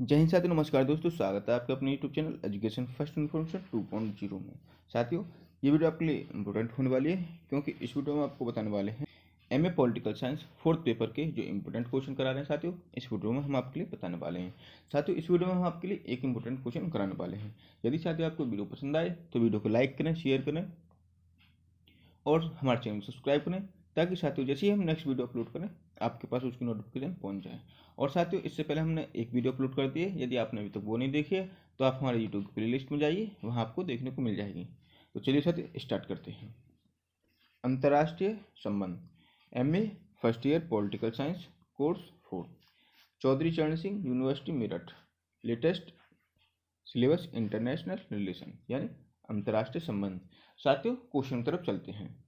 जय हिंद साथियों, नमस्कार दोस्तों। स्वागत है आपके अपने YouTube channel education first information 2.0 में। साथियों, ये वीडियो आपके लिए इंपॉर्टेंट होने वाली है क्योंकि इस वीडियो में आपको बताने वाले हैं MA political science fourth paper के जो इंपॉर्टेंट क्वेश्चन करा रहे हैं। साथियों, इस वीडियो में हम आपके लिए बताने वाले हैं। साथियों, इस वीडियो में हम आपके लिए एक इंपॉर्टेंट क्वेश्चन कराने वाले हैं। यदि साथियों आपको वीडियो पसंद आए तो वीडियो को लाइक करें, शेयर करें और हमारे चैनल को सब्सक्राइब करें ताकि साथियों जैसे ही हम नेक्स्ट वीडियो अपलोड करें आपके पास उसकी नोटिफिकेशन पहुंच जाए। और साथियों, इससे पहले हमने एक वीडियो अपलोड कर दी है, यदि आपने अभी तक वो नहीं देखी है तो आप हमारे यूट्यूब की प्लेलिस्ट में जाइए, वहाँ आपको देखने को मिल जाएगी। तो चलिए साथियों स्टार्ट करते हैं। अंतर्राष्ट्रीय संबंध, MA first year political science course 4, Chaudhary Charan Singh university Meerut. Latest syllabus international relation यानी अंतर्राष्ट्रीय संबंध। साथियों, क्वेश्चन की तरफ चलते हैं।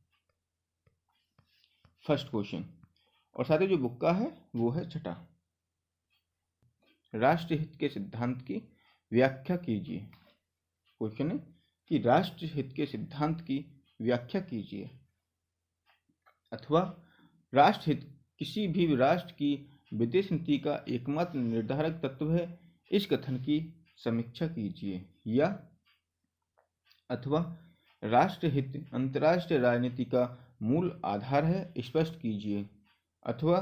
फर्स्ट क्वेश्चन, और साथियों जो बुक का है वो है छठा। राष्ट्रहित के सिद्धांत की व्याख्या कीजिए। क्वेश्चन है कि राष्ट्रहित के सिद्धांत की व्याख्या कीजिए, अथवा राष्ट्रहित किसी भी राष्ट्र की विदेश नीति का एकमात्र निर्धारक तत्व है, इस कथन की समीक्षा कीजिए। या अथवा राष्ट्रहित अंतर्राष्ट्रीय राजनीति का मूल आधार है, स्पष्ट कीजिए। अथवा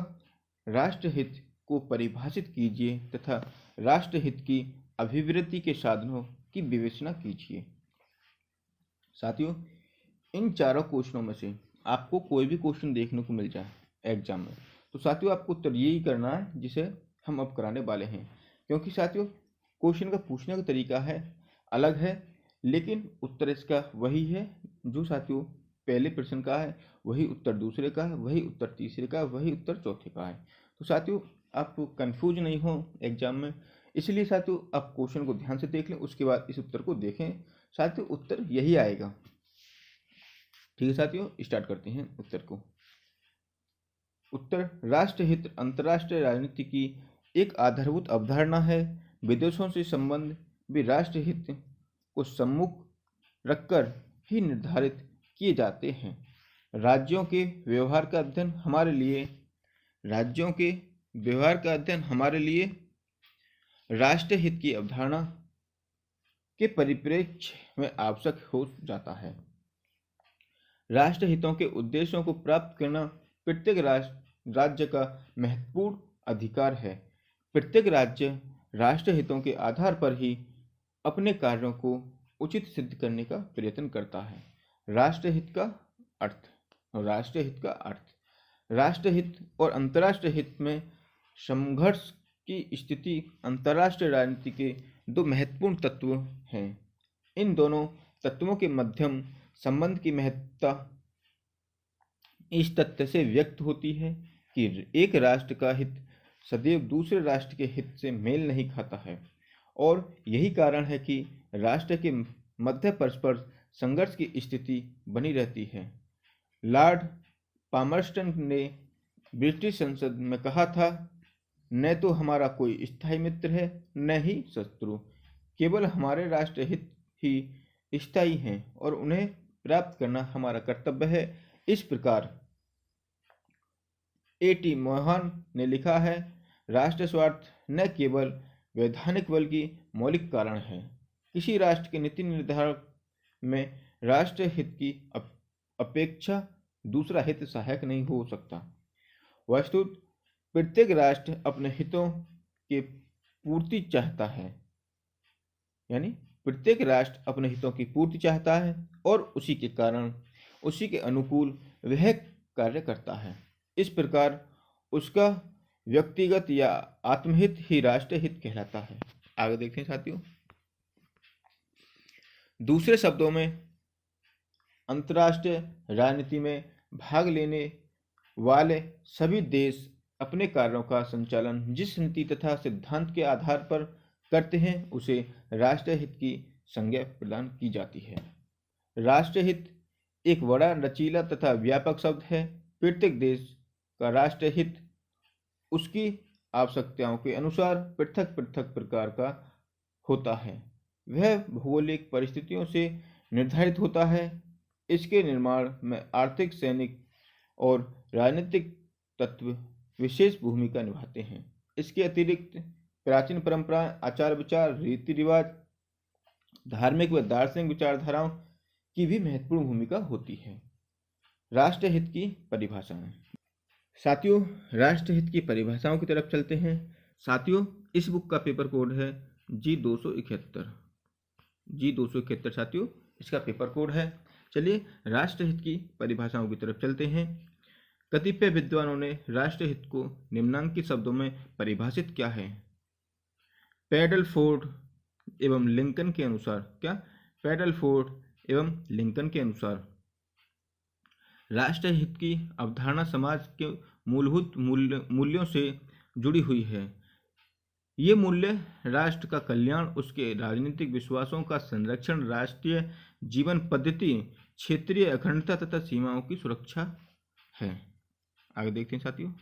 राष्ट्रहित को परिभाषित कीजिए तथा राष्ट्रहित की अभिवृद्धि के साधनों की विवेचना कीजिए। साथियों, इन चारों क्वेश्चनों में से आपको कोई भी क्वेश्चन देखने को मिल जाए एग्जाम में तो साथियों आपको उत्तर यही करना है जिसे हम अब कराने वाले हैं। क्योंकि साथियों क्वेश्चन का पूछने का तरीका है अलग है, लेकिन उत्तर इसका वही है जो साथियों पहले प्रश्न का है, वही उत्तर दूसरे का है, वही उत्तर तीसरे का है, वही उत्तर चौथे का है। तो साथियों आप कंफ्यूज नहीं हो एग्जाम में, इसलिए साथियों आप क्वेश्चन को ध्यान से देख लें, उसके बाद इस उत्तर को देखें। साथियों उत्तर यही आएगा। ठीक है साथियों, स्टार्ट करते हैं उत्तर को। उत्तर, राष्ट्रहित अंतर्राष्ट्रीय राजनीति की एक आधारभूत अवधारणा है। विदेशों से संबंध भी राष्ट्रहित को सम्मुख रखकर ही निर्धारित किए जाते हैं। राज्यों के व्यवहार का अध्ययन हमारे लिए राष्ट्रहित की अवधारणा के परिप्रेक्ष्य में आवश्यक हो जाता है। राष्ट्रहितों के उद्देश्यों को प्राप्त करना प्रत्येक राज्य का महत्वपूर्ण अधिकार है। प्रत्येक राज्य राष्ट्रहितों के आधार पर ही अपने कार्यों को उचित सिद्ध करने का प्रयत्न करता है। राष्ट्रहित का अर्थ, राष्ट्रहित और अंतर्राष्ट्रीय हित में संघर्ष की स्थिति अंतर्राष्ट्रीय राजनीति के दो महत्वपूर्ण तत्व हैं। इन दोनों तत्वों के मध्यम संबंध की महत्ता इस तथ्य से व्यक्त होती है कि एक राष्ट्र का हित सदैव दूसरे राष्ट्र के हित से मेल नहीं खाता है, और यही कारण है कि राष्ट्र के मध्य परस्पर संघर्ष की स्थिति बनी रहती है। लॉर्ड पामर्स्टन ने ब्रिटिश संसद में कहा था, न तो हमारा कोई स्थायी मित्र है न ही शत्रु, केवल हमारे राष्ट्र हित ही स्थायी हैं और उन्हें प्राप्त करना हमारा कर्तव्य है। इस प्रकार A.T. मोहन ने लिखा है, राष्ट्र स्वार्थ न केवल वैधानिक बल्कि मौलिक कारण है। किसी राष्ट्र के नीति निर्धारण में राष्ट्र हित की अपेक्षा दूसरा हित सहायक नहीं हो सकता। वस्तुतः प्रत्येक राष्ट्र अपने हितों की पूर्ति चाहता है, यानी प्रत्येक राष्ट्र अपने हितों की पूर्ति चाहता है और उसी के कारण उसी के अनुकूल वह कार्य करता है। इस प्रकार उसका व्यक्तिगत या आत्महित ही राष्ट्रहित कहलाता है। आगे देखते हैं साथियों। दूसरे शब्दों में अंतर्राष्ट्रीय राजनीति में भाग लेने वाले सभी देश अपने कार्यों का संचालन जिस नीति तथा सिद्धांत के आधार पर करते हैं उसे राष्ट्रहित की संज्ञा प्रदान की जाती है। राष्ट्रहित एक बड़ा, लचीला तथा व्यापक शब्द है। प्रत्येक देश का राष्ट्रहित उसकी आवश्यकताओं के अनुसार पृथक पृथक प्रकार का होता है। वह भौगोलिक परिस्थितियों से निर्धारित होता है। इसके निर्माण में आर्थिक, सैनिक और राजनीतिक तत्व विशेष भूमिका निभाते हैं। इसके अतिरिक्त प्राचीन परंपराएं, आचार विचार, रीति रिवाज, धार्मिक व दार्शनिक विचारधाराओं की भी महत्वपूर्ण भूमिका होती है। राष्ट्रहित की परिभाषाएं। साथियों, राष्ट्रहित की परिभाषाओं की तरफ चलते हैं। साथियों, इस बुक का पेपर कोड है G271। G271 साथियों इसका पेपर कोड है। चलिए राष्ट्रहित की परिभाषाओं की तरफ चलते हैं। कतिपय विद्वानों ने राष्ट्रहित को निम्नांकित शब्दों में परिभाषित किया है। पैडलफोर्ड एवं लिंकन के अनुसार, क्या? पैडलफोर्ड एवं लिंकन के अनुसार राष्ट्रहित की अवधारणा समाज के मूलभूत मूल्यों से जुड़ी हुई है। ये मूल्य राष्ट्र का कल्याण, उसके राजनीतिक विश्वासों का संरक्षण, राष्ट्रीय जीवन पद्धति, क्षेत्रीय अखंडता तथा सीमाओं की सुरक्षा है। आगे देखते हैं साथियों।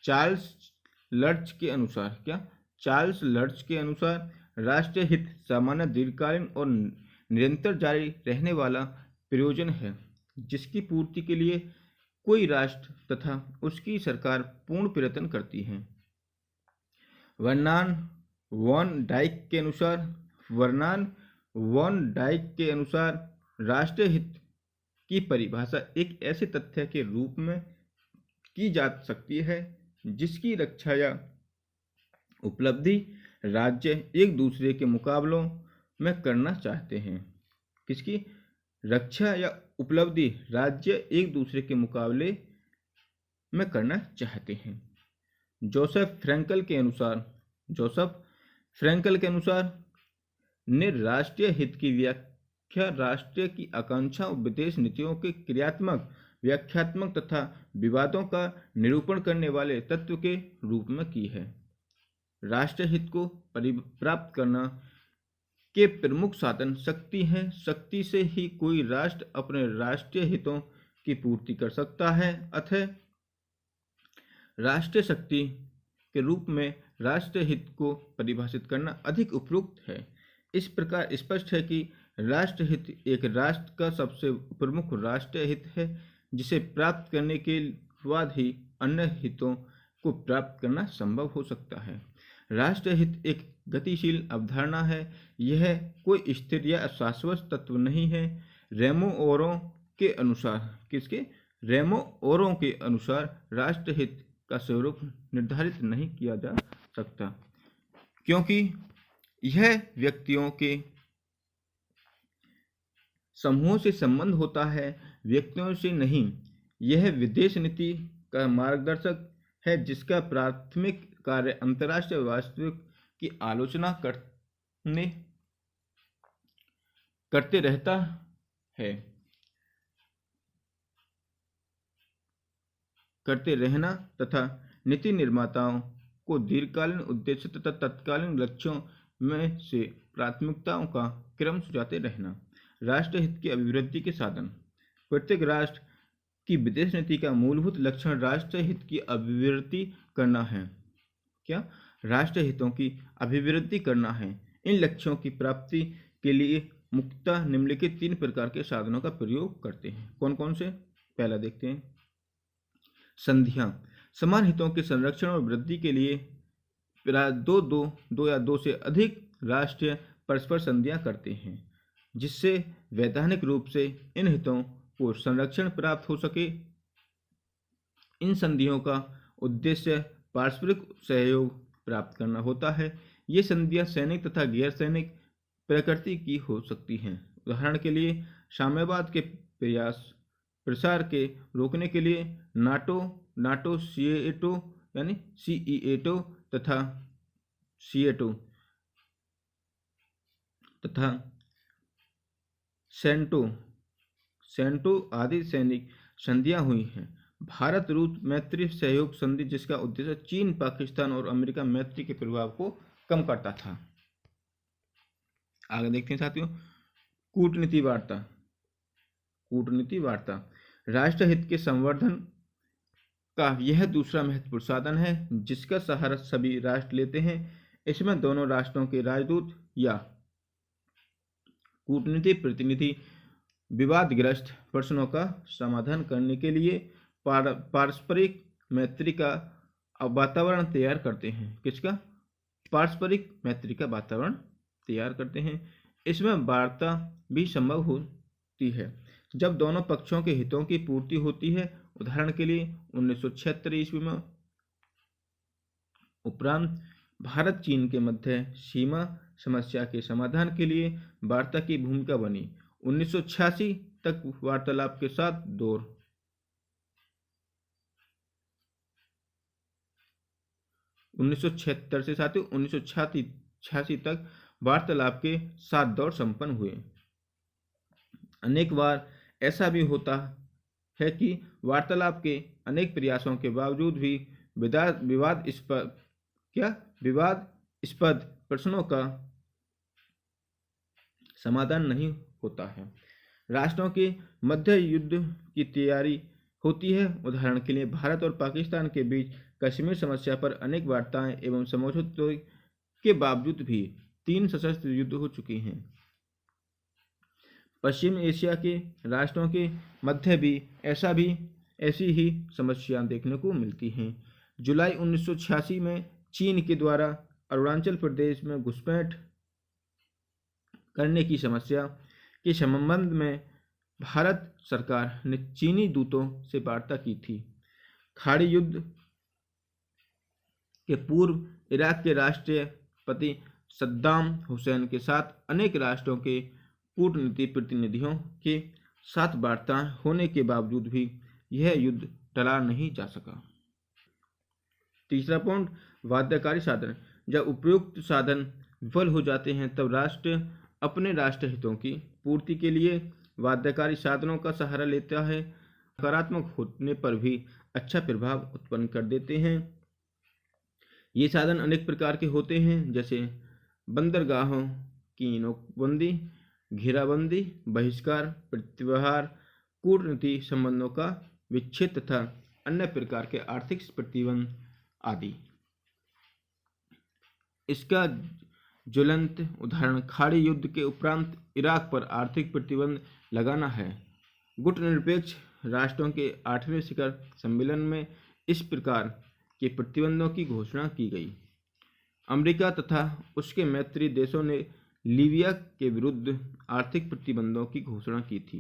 चार्ल्स लर्च के अनुसार, क्या? चार्ल्स लर्च के अनुसार राष्ट्रीय हित सामान्य, दीर्घकालीन और निरंतर जारी रहने वाला प्रयोजन है, जिसकी पूर्ति के लिए कोई राष्ट्र तथा उसकी सरकार पूर्ण प्रयत्न करती है। वर्नॉन वॉन डाइक के अनुसार राष्ट्रीय हित की परिभाषा एक ऐसे तथ्य के रूप में की जा सकती है जिसकी रक्षा या उपलब्धि राज्य एक दूसरे के मुकाबलों में करना चाहते हैं। किसकी रक्षा या उपलब्धि राज्य एक दूसरे के मुकाबले में करना चाहते हैं। जोसेफ फ्रैंकल के अनुसार ने राष्ट्रीय हित की व्याख्या राष्ट्र की आकांक्षाओं, विदेश नीतियों के क्रियात्मक, व्याख्यात्मक तथा विवादों का निरूपण करने वाले तत्व के रूप में की है। राष्ट्रीय हित को प्राप्त करना के प्रमुख साधन शक्ति हैं। शक्ति से ही कोई राष्ट्र अपने राष्ट्रीय हितों की पूर्ति कर सकता है। अतः राष्ट्रीय शक्ति के रूप में राष्ट्रीय हित को परिभाषित करना अधिक उपयुक्त है। इस प्रकार स्पष्ट है कि राष्ट्रहित एक राष्ट्र का सबसे प्रमुख राष्ट्रीय हित है, जिसे प्राप्त करने के बाद ही अन्य हितों को प्राप्त करना संभव हो सकता है। राष्ट्रीय हित एक गतिशील अवधारणा है। यह कोई स्थिर या शाश्वत तत्व नहीं है। रेमो ओरो के अनुसार राष्ट्रहित का स्वरूप निर्धारित नहीं किया जा सकता, क्योंकि यह व्यक्तियों के समूहों से संबंध होता है, व्यक्तियों से नहीं। यह विदेश नीति का मार्गदर्शक है, जिसका प्राथमिक कार्य अंतर्राष्ट्रीय वास्तविक की आलोचना करते रहना तथा नीति निर्माताओं को दीर्घकालीन उद्देश्य तथा तत्कालीन लक्ष्यों में से प्राथमिकताओं का क्रम सुझाते रहना। राष्ट्र हित की अभिवृद्धि के साधन। प्रत्येक राष्ट्र की विदेश नीति का मूलभूत लक्षण राष्ट्र हित की अभिवृद्धि करना है। क्या? राष्ट्र हितों की अभिवृद्धि करना है। इन लक्ष्यों की प्राप्ति के लिए मुख्यतः निम्नलिखित 3 प्रकार के साधनों का प्रयोग करते हैं। कौन कौन से? पहला देखते हैं, संधियां। समान हितों के संरक्षण और वृद्धि के लिए दो या दो से अधिक राष्ट्र परस्पर संधियां करते हैं, जिससे वैधानिक रूप से इन हितों को संरक्षण प्राप्त हो सके। इन संधियों का उद्देश्य पारस्परिक सहयोग प्राप्त करना होता है। ये संधियां सैनिक तथा गैर सैनिक प्रकृति की हो सकती हैं। उदाहरण के लिए साम्यवाद के प्रसार के रोकने के लिए नाटो सीईएटो तथा सेंटो आदि सैनिक संधियां हुई हैं। भारत रूस मैत्री सहयोग संधि, जिसका उद्देश्य चीन, पाकिस्तान और अमेरिका मैत्री के प्रभाव को कम करता था। आगे देखते हैं साथियों, कूटनीति वार्ता राष्ट्रहित के संवर्धन का यह दूसरा महत्वपूर्ण साधन है, जिसका सहारा सभी राष्ट्र लेते हैं। इसमें दोनों राष्ट्रों के राजदूत या कूटनीतिक प्रतिनिधि विवादग्रस्त प्रश्नों का समाधान करने के लिए पारस्परिक मैत्री का वातावरण तैयार करते हैं। किसका? पारस्परिक मैत्री का वातावरण तैयार करते हैं। इसमें वार्ता भी संभव होती है जब दोनों पक्षों के हितों की पूर्ति होती है। उदाहरण के लिए 1976 ईस्वी में उपरांत भारत चीन के मध्य सीमा समस्या के समाधान के लिए वार्ता की भूमिका बनी। 1986 तक वार्तालाप के साथ दौर 1976 से साथियों 1986 तक वार्तालाप के 7 दौर संपन्न हुए। अनेक बार ऐसा भी होता है कि वार्तालाप के अनेक प्रयासों के बावजूद भी विवादास्पद प्रश्नों का समाधान नहीं होता है। राष्ट्रों के मध्य युद्ध की तैयारी होती है। उदाहरण के लिए भारत और पाकिस्तान के बीच कश्मीर समस्या पर अनेक वार्ताएं एवं समझौतों के बावजूद भी 3 सशस्त्र युद्ध हो चुके हैं। पश्चिम एशिया के राष्ट्रों के मध्य भी ऐसी ही समस्याएं देखने को मिलती हैं। जुलाई 1986 में चीन के द्वारा अरुणाचल प्रदेश में घुसपैठ करने की समस्या के संबंध में भारत सरकार ने चीनी दूतों से वार्ता की थी। खाड़ी युद्ध के पूर्व इराक के राष्ट्रपति सद्दाम हुसैन के साथ अनेक राष्ट्रों के कूटनीतिक प्रतिनिधियों के साथ वार्ता होने के बावजूद भी यह युद्ध टला नहीं जा सका। तीसरा पॉइंट, बाध्यकारी साधन। जब उपयुक्त साधन विफल हो जाते हैं तब राष्ट्र अपने राष्ट्र हितों की पूर्ति के लिए बाध्यकारी साधनों का सहारा लेता है। नकारात्मक होने पर भी अच्छा प्रभाव उत्पन्न कर देते हैं। ये साधन अनेक प्रकार के होते हैं, जैसे बंदरगाहों की नोकबंदी, घेराबंदी, बहिष्कार, प्रतिबहार, कूटनीति संबंधों का विच्छेद तथा अन्य प्रकार के आर्थिक प्रतिबंध आदि। इसका ज्वलंत उदाहरण खाड़ी युद्ध के उपरांत इराक पर आर्थिक प्रतिबंध लगाना है। गुटनिरपेक्ष राष्ट्रों के 8वें शिखर सम्मेलन में इस प्रकार के प्रतिबंधों की घोषणा की गई। अमेरिका तथा उसके मैत्री देशों ने लीबिया के विरुद्ध आर्थिक प्रतिबंधों की घोषणा की थी,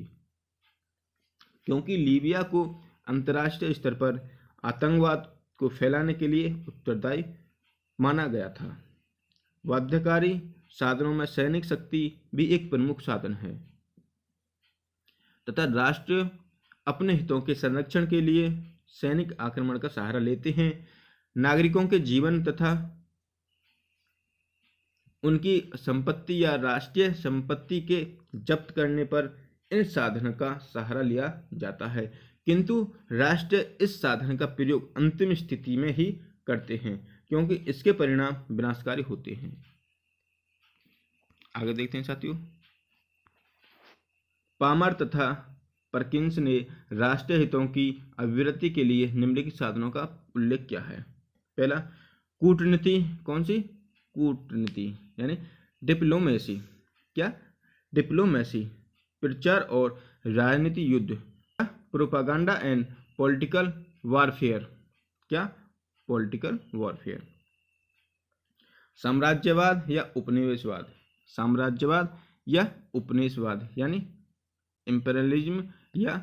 क्योंकि लीबिया को अंतर्राष्ट्रीय स्तर पर आतंकवाद को फैलाने के लिए उत्तरदायी माना गया था। बाध्यकारी साधनों में सैनिक शक्ति भी एक प्रमुख साधन है तथा राष्ट्र अपने हितों के संरक्षण के लिए सैनिक आक्रमण का सहारा लेते हैं। नागरिकों के जीवन तथा उनकी संपत्ति या राष्ट्रीय संपत्ति के जब्त करने पर इन साधन का सहारा लिया जाता है, किंतु राष्ट्र इस साधन का प्रयोग अंतिम स्थिति में ही करते हैं, क्योंकि इसके परिणाम विनाशकारी होते हैं। आगे देखते हैं साथियों। पामर तथा परकिंस ने राष्ट्रीय हितों की अभिवृद्धि के लिए निम्नलिखित साधनों का उल्लेख किया है। पहला, कूटनीति। कौन सी? कूटनीति यानी डिप्लोमेसी। क्या? डिप्लोमेसी। प्रचार और राजनीति युद्ध। Propaganda and political warfare. क्या? Political warfare. साम्राज्यवाद या उपनिवेशवाद। साम्राज्यवाद या उपनिवेशवाद यानी इंपेरियलिज्म या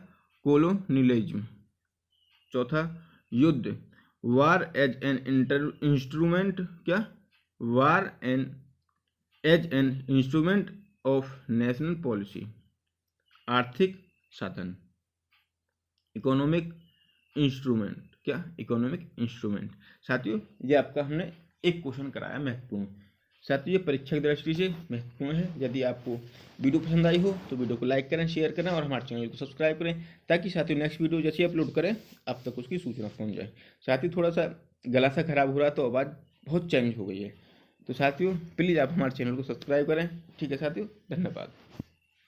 कोलोनियलिज्म। चौथा, युद्ध। War as an instrument. क्या? War as an instrument of national policy. आर्थिक साधन। Economic instrument. क्या? Economic instrument. साथियों, ये आपका हमने एक क्वेश्चन कराया महत्वपूर्ण। साथियों, ये परीक्षा की दृष्टि से महत्वपूर्ण है। यदि आपको वीडियो पसंद आई हो तो वीडियो को लाइक करें, शेयर करें और हमारे चैनल को सब्सक्राइब करें, ताकि साथियों नेक्स्ट वीडियो जैसे अपलोड करें आप तक उसकी सूचना पहुंच जाए। साथियों, थोड़ा सा गला सा खराब हो रहा तो आवाज़ बहुत चेंज हो गई है, तो साथियों प्लीज़ आप हमारे चैनल को सब्सक्राइब करें। ठीक है साथियों, धन्यवाद।